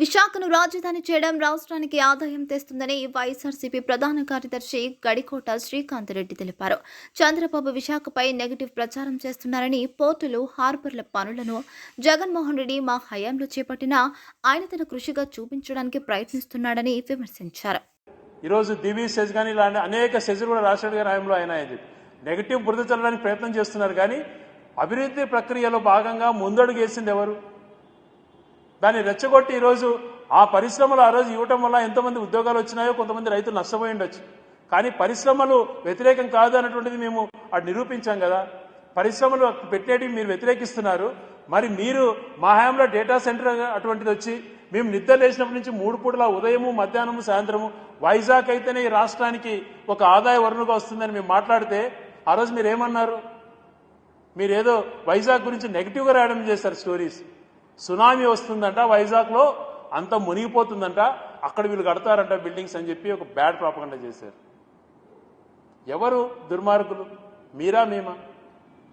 విశాఖను రాజధాని చేయడం రాష్ట్రానికి ఆదాయం తెస్తుందని వైఎస్ఆర్సీపీ ప్రధాన కార్యదర్శి గడికోట శ్రీకాంత్ రెడ్డి తెలిపారు. చంద్రబాబు విశాఖపై నెగటివ్ ప్రచారం చేస్తున్నారని, పోర్టులు, హార్బర్ల పనులను జగన్మోహన్ రెడ్డి మా హయాంలో చేపట్టినా ఆయన తన కృషిగా చూపించడానికి ప్రయత్నిస్తున్నాడని విమర్శించారు. ఈరోజు దివీ సెజ్ కానీ ఇలాంటి అనేక సెజ్లు కూడా రాష్ట్ర హయాంలో ఆయన నెగటివ్ బురద చల్లడానికి ప్రయత్నం చేస్తున్నారు. కానీ అభివృద్ధి ప్రక్రియలో భాగంగా ముందడుగు వేసింది ఎవరు? దాన్ని రెచ్చగొట్టి ఈరోజు ఆ పరిశ్రమలు ఆ రోజు ఇవ్వటం వల్ల ఎంతమంది ఉద్యోగాలు వచ్చినాయో, కొంతమంది రైతులు నష్టపోయి ఉండొచ్చు. కానీ పరిశ్రమలు వ్యతిరేకం కాదు అన్నటువంటిది మేము అటు నిరూపించాం కదా. పరిశ్రమలు పెట్టేటివి మీరు వ్యతిరేకిస్తున్నారు. మరి మీరు మా హయాంలో డేటా సెంటర్ అటువంటిది వచ్చి మేము నిద్ర లేచినప్పటి నుంచి 3 పూటల ఉదయము, మధ్యాహ్నము, సాయంత్రము వైజాగ్ అయితేనే ఈ రాష్ట్రానికి ఒక ఆదాయ వనరుగా వస్తుందని మేము మాట్లాడితే ఆ రోజు మీరేమన్నారు? మీరేదో వైజాగ్ గురించి నెగిటివ్గా రాయడం చేశారు స్టోరీస్. సునామీ వస్తుందంట, వైజాగ్లో అంత మునిగిపోతుందంట, అక్కడ వీళ్ళు కడతారంట బిల్డింగ్స్ అని చెప్పి ఒక బ్యాడ్ ప్రాపగండా చేశారు. ఎవరు దుర్మార్గులు? మీరా మేమా?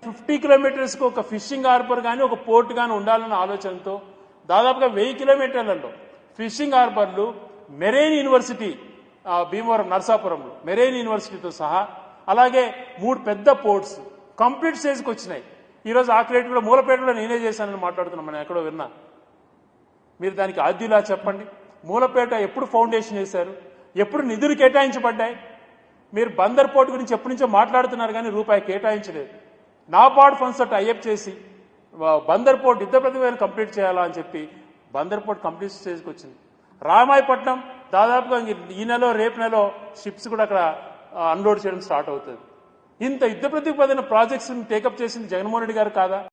50 కిలోమీటర్స్కి ఒక ఫిషింగ్ హార్బర్ కానీ ఒక పోర్ట్ కానీ ఉండాలన్న ఆలోచనతో దాదాపుగా 1000 కిలోమీటర్లలో ఫిషింగ్ హార్బర్లు, మెరైన్ యూనివర్సిటీ భీమవరం నరసాపురంలో మెరైన్ యూనివర్సిటీతో సహా, అలాగే 3 పెద్ద పోర్ట్స్ కంప్లీట్ స్టేజ్కి వచ్చినాయి. ఈరోజు ఆ క్రెడిట్ కూడా మూలపేటలో నేనే చేశానని మాట్లాడుతున్నాం. మనం ఎక్కడో విన్నా. మీరు దానికి ఆద్యులా చెప్పండి. మూలపేట ఎప్పుడు ఫౌండేషన్ వేశారు? ఎప్పుడు నిధులు కేటాయించబడ్డాయి? మీరు బందర్ పోర్ట్ గురించి ఎప్పటి నుంచో మాట్లాడుతున్నారు కానీ రూపాయి కేటాయించలేదు. నాబార్డ్ ఫండ్స్ తోటి టైఅప్ చేసి బందర్ పోర్ట్ యుద్ధ ప్రతిభను కంప్లీట్ చేయాలా అని చెప్పి బందర్ పోర్ట్ కంప్లీట్ స్టేజ్కి వచ్చింది. రామాయపట్నం దాదాపుగా ఈ నెల రేపు నెల షిప్స్ కూడా అక్కడ అన్లోడ్ చేయడం స్టార్ట్ అవుతుంది. ఇంత యుద్ధ ప్రతిపాదన ప్రాజెక్ట్స్ టేకప్ చేసింది జగన్మోహన్ రెడ్డి గారు కాదా?